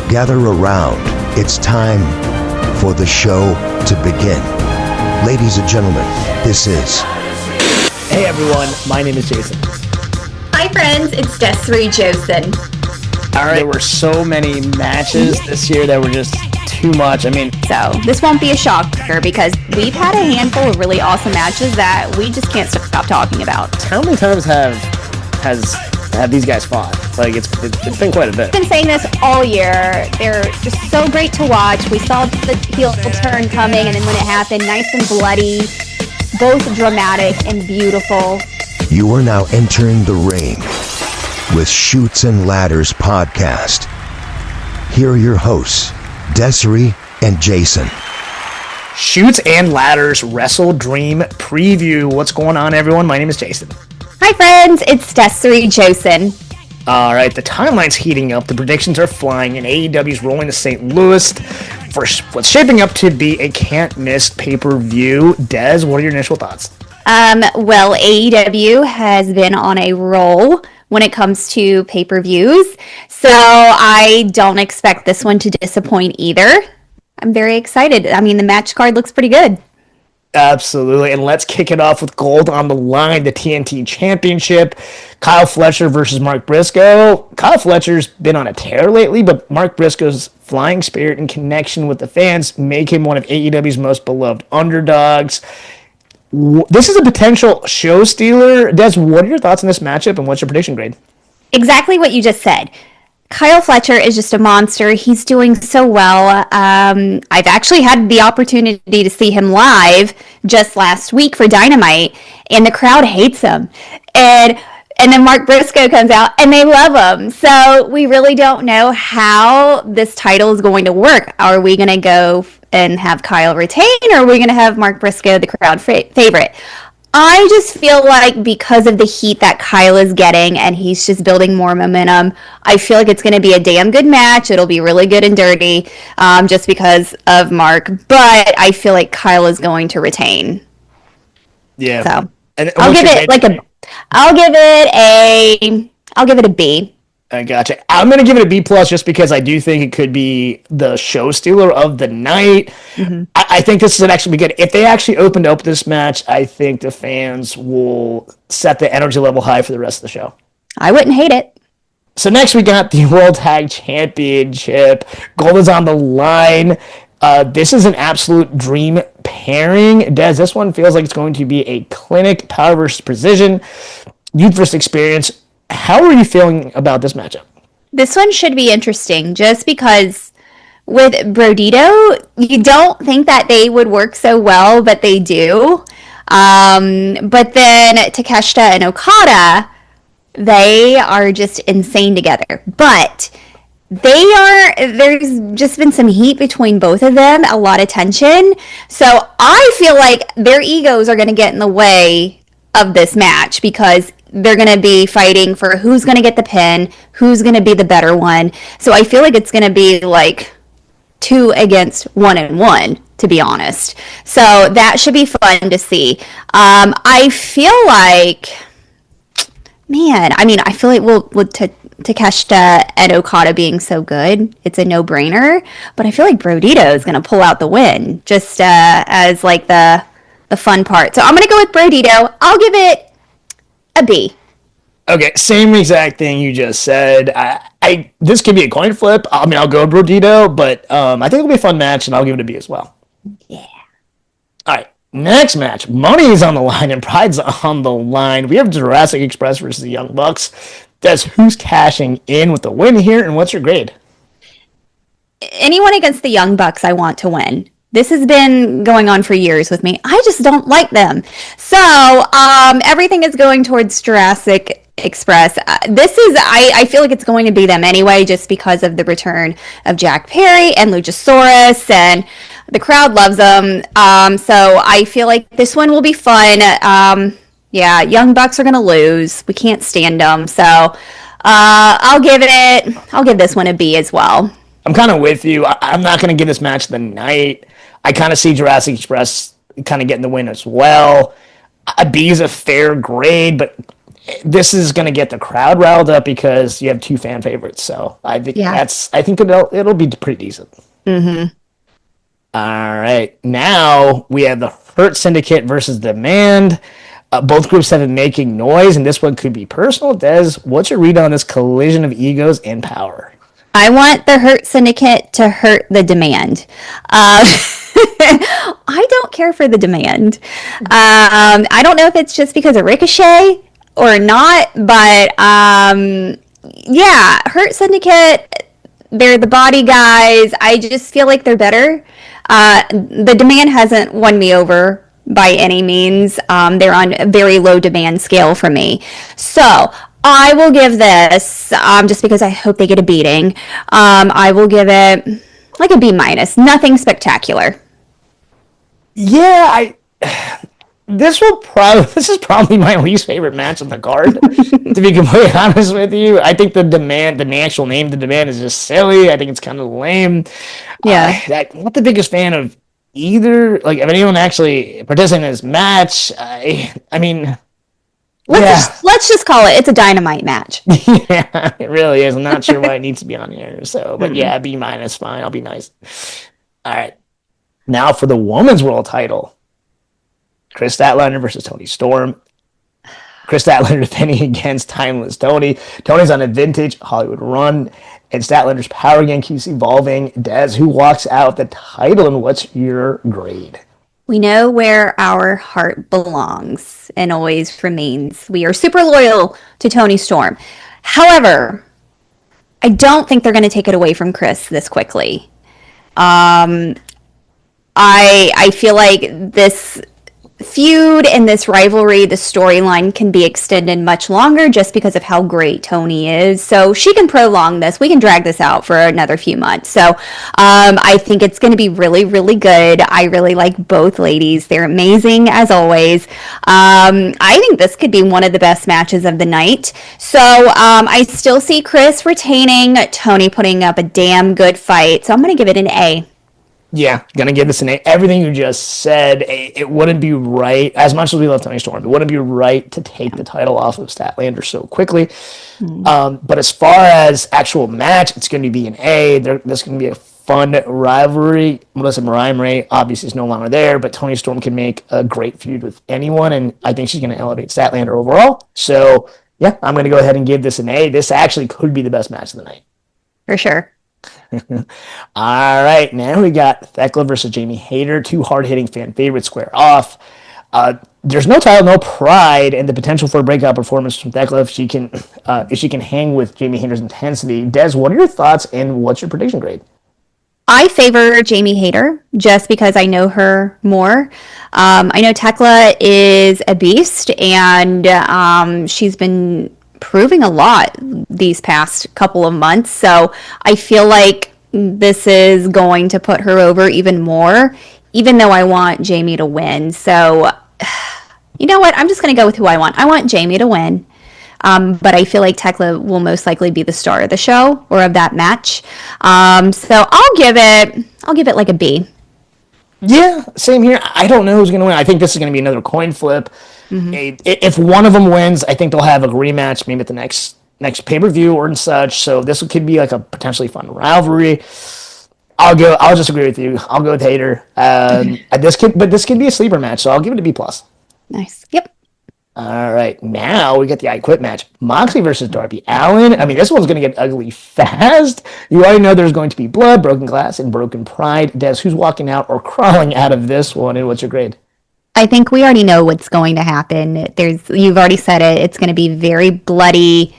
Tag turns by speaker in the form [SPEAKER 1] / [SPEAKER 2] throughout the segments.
[SPEAKER 1] Gather around. It's time for the show to begin. Ladies and gentlemen, this is...
[SPEAKER 2] Hey everyone, my name is Jason.
[SPEAKER 3] Hi friends, it's Desiree Josen.
[SPEAKER 2] All right, there were so many matches this year that were just too much.
[SPEAKER 4] So this won't be a shocker because we've had a handful of really awesome matches that we just can't stop talking about.
[SPEAKER 2] How many times have these guys fought? Like it's been quite a bit.
[SPEAKER 4] I've been saying this all year. They're just so great to watch. We saw the heel turn coming, and then when it happened, nice and bloody, both dramatic and beautiful.
[SPEAKER 1] You are now entering the ring with Chutes and Ladders podcast. Here are your hosts, Desiree and Jason.
[SPEAKER 2] Chutes and Ladders WrestleDream preview. What's going on, everyone? My name is Jason.
[SPEAKER 4] Hi friends, it's Desiree Josen.
[SPEAKER 2] All right, the timeline's heating up. The predictions are flying, and AEW's rolling to St. Louis for what's shaping up to be a can't-miss pay-per-view. Des, what are your initial thoughts?
[SPEAKER 4] Well, AEW has been on a roll when it comes to pay-per-views, so I don't expect this one to disappoint either. I'm very excited. The match card looks pretty good.
[SPEAKER 2] Absolutely, and let's kick it off with gold on the line, the TNT Championship. Kyle Fletcher versus Mark Briscoe. Kyle Fletcher's been on a tear lately, but Mark Briscoe's flying spirit and connection with the fans make him one of AEW's most beloved underdogs. This is a potential show stealer. Des, what are your thoughts on this matchup, and what's your prediction grade?
[SPEAKER 4] Exactly what you just said. Kyle Fletcher is just a monster. He's doing so well. I've actually had the opportunity to see him live just last week for Dynamite, and the crowd hates him. And then Mark Briscoe comes out, and they love him. So we really don't know how this title is going to work. Are we going to go and have Kyle retain, or are we going to have Mark Briscoe the crowd favorite? I just feel like because of the heat that Kyle is getting and he's just building more momentum, I feel like it's going to be a damn good match. It'll be really good and dirty just because of Mark. But I feel like Kyle is going to retain.
[SPEAKER 2] Yeah.
[SPEAKER 4] So
[SPEAKER 2] and
[SPEAKER 4] I'll give it a B.
[SPEAKER 2] I gotcha. I'm going to give it a B+ just because I do think it could be the show stealer of the night. Mm-hmm. I think this would actually be good. If they actually opened up this match, I think the fans will set the energy level high for the rest of the show.
[SPEAKER 4] I wouldn't hate it.
[SPEAKER 2] So next we got the World Tag Championship. Gold is on the line. This is an absolute dream pairing. Des, this one feels like it's going to be a clinic, power versus precision, youth versus experience. How are you feeling about this matchup?
[SPEAKER 4] This one should be interesting just because with Brodito, you don't think that they would work so well, but they do. But then Takeshita and Okada, they are just insane together. But there's just been some heat between both of them, a lot of tension. So I feel like their egos are going to get in the way of this match because they're going to be fighting for who's going to get the pin, who's going to be the better one. So I feel like it's going to be like 2 against 1 and 1, to be honest. So that should be fun to see. I feel like, I feel like with Takeshita and Okada being so good, it's a no-brainer. But I feel like Brodito is going to pull out the win, just as like the fun part. So I'm going to go with Brodito. I'll give it a B.
[SPEAKER 2] Okay, same exact thing you just said. This could be a coin flip. I'll go Brodito, but I think it'll be a fun match, and I'll give it a B as well.
[SPEAKER 4] Yeah.
[SPEAKER 2] All right, next match. Money is on the line, and pride's on the line. We have Jurassic Express versus the Young Bucks. Des, who's cashing in with the win here, and what's your grade?
[SPEAKER 4] Anyone against the Young Bucks, I want to win. This has been going on for years with me. I just don't like them. So everything is going towards Jurassic Express. I feel like it's going to be them anyway, just because of the return of Jack Perry and Luchasaurus, and the crowd loves them. So I feel like this one will be fun. Young Bucks are going to lose. We can't stand them. So I'll give this one a B as well.
[SPEAKER 2] I'm kind of with you. I'm not going to give this match the night. I kind of see Jurassic Express kind of getting the win as well. A B is a fair grade, but this is going to get the crowd riled up because you have two fan favorites. So I think it'll be pretty decent.
[SPEAKER 4] Mm-hmm.
[SPEAKER 2] All right. Now we have the Hurt Syndicate versus Demand. Both groups have been making noise, and this one could be personal. Des, what's your read on this collision of egos and power?
[SPEAKER 4] I want the Hurt Syndicate to hurt the Demand. I don't care for the Demand. I don't know if it's just because of Ricochet or not, but yeah, Hurt Syndicate, they're the body guys. I just feel like they're better. The Demand hasn't won me over by any means. They're on a very low demand scale for me. So I will give this, just because I hope they get a beating, I will give it like a B minus. Nothing spectacular.
[SPEAKER 2] Yeah, this is probably my least favorite match on the card. To be completely honest with you, I think the actual name, the Demand, is just silly. I think it's kind of lame.
[SPEAKER 4] Yeah,
[SPEAKER 2] I'm not the biggest fan of either. Like, if anyone actually participating in this match, I mean,
[SPEAKER 4] let's just call it. It's a Dynamite match.
[SPEAKER 2] yeah, it really is. I'm not sure why it needs to be on here. So, but yeah, B minus, fine. I'll be nice. All right, now for the women's world title. Chris Statlander versus Toni Storm. Chris Statlander defending against Timeless Tony. Tony's on a vintage Hollywood run, and Statlander's power again keeps evolving. Des, who walks out the title, and what's your grade?
[SPEAKER 4] We know where our heart belongs and always remains. We are super loyal to Toni Storm. However, I don't think they're going to take it away from Chris this quickly. I feel like this feud and this rivalry, the storyline can be extended much longer just because of how great Toni is. So she can prolong this. We can drag this out for another few months. So I think it's going to be really, really good. I really like both ladies. They're amazing as always. I think this could be one of the best matches of the night. So I still see Chris retaining, Toni putting up a damn good fight. So I'm going to give it an A.
[SPEAKER 2] Yeah, gonna give this an A. Everything you just said, it wouldn't be right, as much as we love Toni Storm, it wouldn't be right to take the title off of Statlander so quickly. But as far as actual match, it's going to be an A. There's going to be a fun rivalry. Melissa Mariah obviously is no longer there, but Toni Storm can make a great feud with anyone, and I think she's going to elevate Statlander overall. So, yeah, I'm going to go ahead and give this an A. This actually could be the best match of the night.
[SPEAKER 4] For sure.
[SPEAKER 2] All right, now we got Thekla versus Jamie Hayter, two hard-hitting fan favorites square off. There's no title, no pride, and the potential for a breakout performance from Thekla if she can hang with Jamie Hayter's intensity. Des, what are your thoughts and what's your prediction grade?
[SPEAKER 4] I favor Jamie Hayter just because I know her more. I know Thekla is a beast, and she's been proving a lot these past couple of months. So I feel like this is going to put her over even more, even though I want Jamie to win. So you know what? I'm just going to go with who I want. I want Jamie to win. But I feel like Thekla will most likely be the star of the show or of that match. So I'll give it like a B.
[SPEAKER 2] Yeah, same here. I don't know who's going to win. I think this is going to be another coin flip. Mm-hmm. If one of them wins, I think they'll have a rematch maybe at the next pay-per-view or and such. So this could be like a potentially fun rivalry. I'll just agree with you. I'll go with Hayter. This could be a sleeper match, so I'll give it a B+.
[SPEAKER 4] Nice. Yep.
[SPEAKER 2] All right, now we got the I Quit match. Moxley versus Darby Allin. I mean, this one's going to get ugly fast. You already know there's going to be blood, broken glass, and broken pride. Des, who's walking out or crawling out of this one, and what's your grade?
[SPEAKER 4] I think we already know what's going to happen. You've already said it. It's going to be very bloody.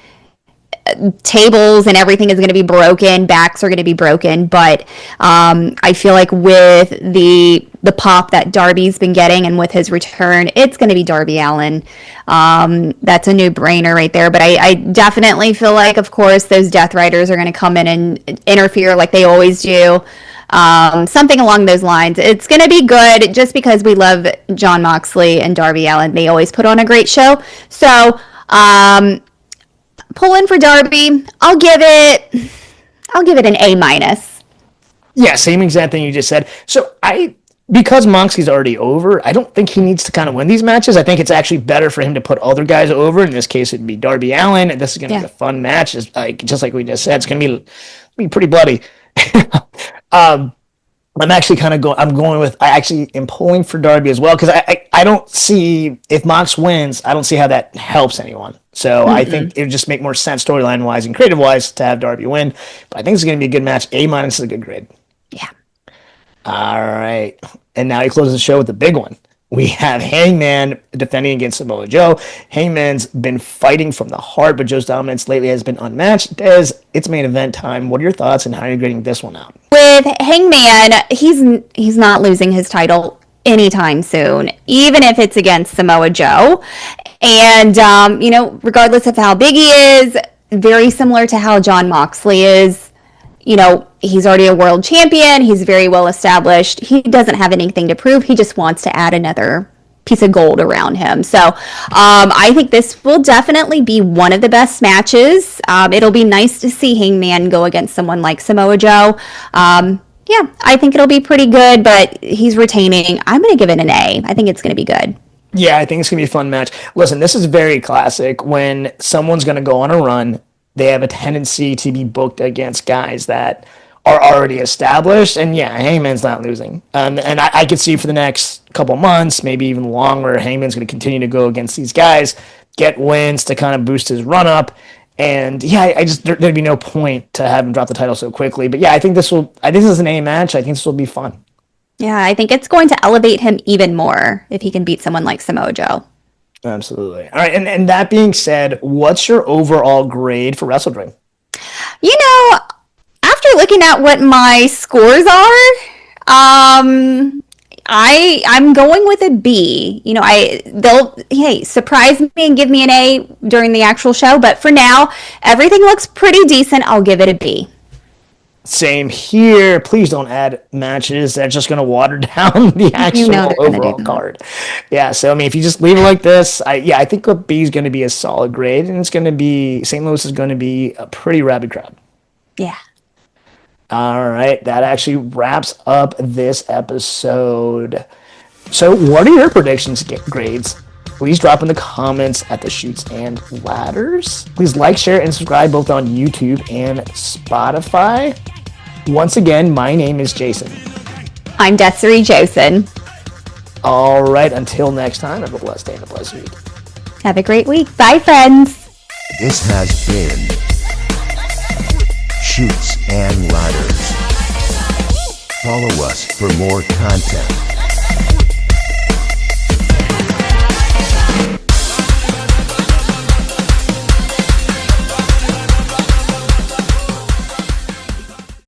[SPEAKER 4] Tables and everything is going to be broken. Backs are going to be broken. But I feel like with the pop that Darby's been getting and with his return, it's going to be Darby Allin. That's a no-brainer right there. But I definitely feel like, of course, those Death Riders are going to come in and interfere like they always do. Something along those lines. It's going to be good just because we love Jon Moxley and Darby Allin. They always put on a great show. So, pull in for Darby. I'll give it an A-.
[SPEAKER 2] Yeah, same exact thing you just said. So because Moxley's already over, I don't think he needs to kind of win these matches. I think it's actually better for him to put other guys over. In this case, it'd be Darby Allin. And this is going to be a fun match. Just like we just said, it's going to be pretty bloody. I'm actually I'm going with, I actually am pulling for Darby as well, because I don't see, if Mox wins, I don't see how that helps anyone. So I think it would just make more sense storyline wise and creative wise to have Darby win. But I think it's going to be a good match. A- is a good grade.
[SPEAKER 4] Yeah.
[SPEAKER 2] All right. And now he closes the show with the big one. We have Hangman defending against Samoa Joe. Hangman's been fighting from the heart, but Joe's dominance lately has been unmatched. Des, it's main event time. What are your thoughts and how are you grading this one out?
[SPEAKER 4] With Hangman, he's not losing his title anytime soon, even if it's against Samoa Joe. And, regardless of how big he is, very similar to how Jon Moxley is. He's already a world champion. He's very well established. He doesn't have anything to prove. He just wants to add another piece of gold around him. So I think this will definitely be one of the best matches. It'll be nice to see Hangman go against someone like Samoa Joe. I think it'll be pretty good, but he's retaining. I'm going to give it an A. I think it's going to be good.
[SPEAKER 2] Yeah, I think it's going to be a fun match. Listen, this is very classic. When someone's going to go on a run, they have a tendency to be booked against guys that are already established. And yeah, Hangman's not losing. And I could see for the next couple months, maybe even longer, Hangman's going to continue to go against these guys, get wins to kind of boost his run up. And yeah, there'd be no point to have him drop the title so quickly. But yeah, I think this is an A match. I think this will be fun.
[SPEAKER 4] Yeah, I think it's going to elevate him even more if he can beat someone like Samoa Joe.
[SPEAKER 2] Absolutely. All right, and that being said, what's your overall grade for WrestleDream?
[SPEAKER 4] After looking at what my scores are, I'm going with a B. They'll surprise me and give me an A during the actual show, but for now, everything looks pretty decent. I'll give it a B.
[SPEAKER 2] Same here. Please don't add matches that's just going to water down the actual overall card. Yeah, so if you just leave it like this, I think a B is going to be a solid grade, and it's going to be, St. Louis is going to be a pretty rabid crowd.
[SPEAKER 4] Yeah.
[SPEAKER 2] All right, that actually wraps up this episode. So what are your predictions grades? Please drop in the comments at the Chutes and Ladders. Please like, share, and subscribe both on YouTube and Spotify. Once again, my name is Jason.
[SPEAKER 4] I'm Desiree Josen.
[SPEAKER 2] All right, until next time, have a blessed day and a blessed week.
[SPEAKER 4] Have a great week. Bye, friends.
[SPEAKER 1] This has been Chutes and Ladders. Follow us for more content.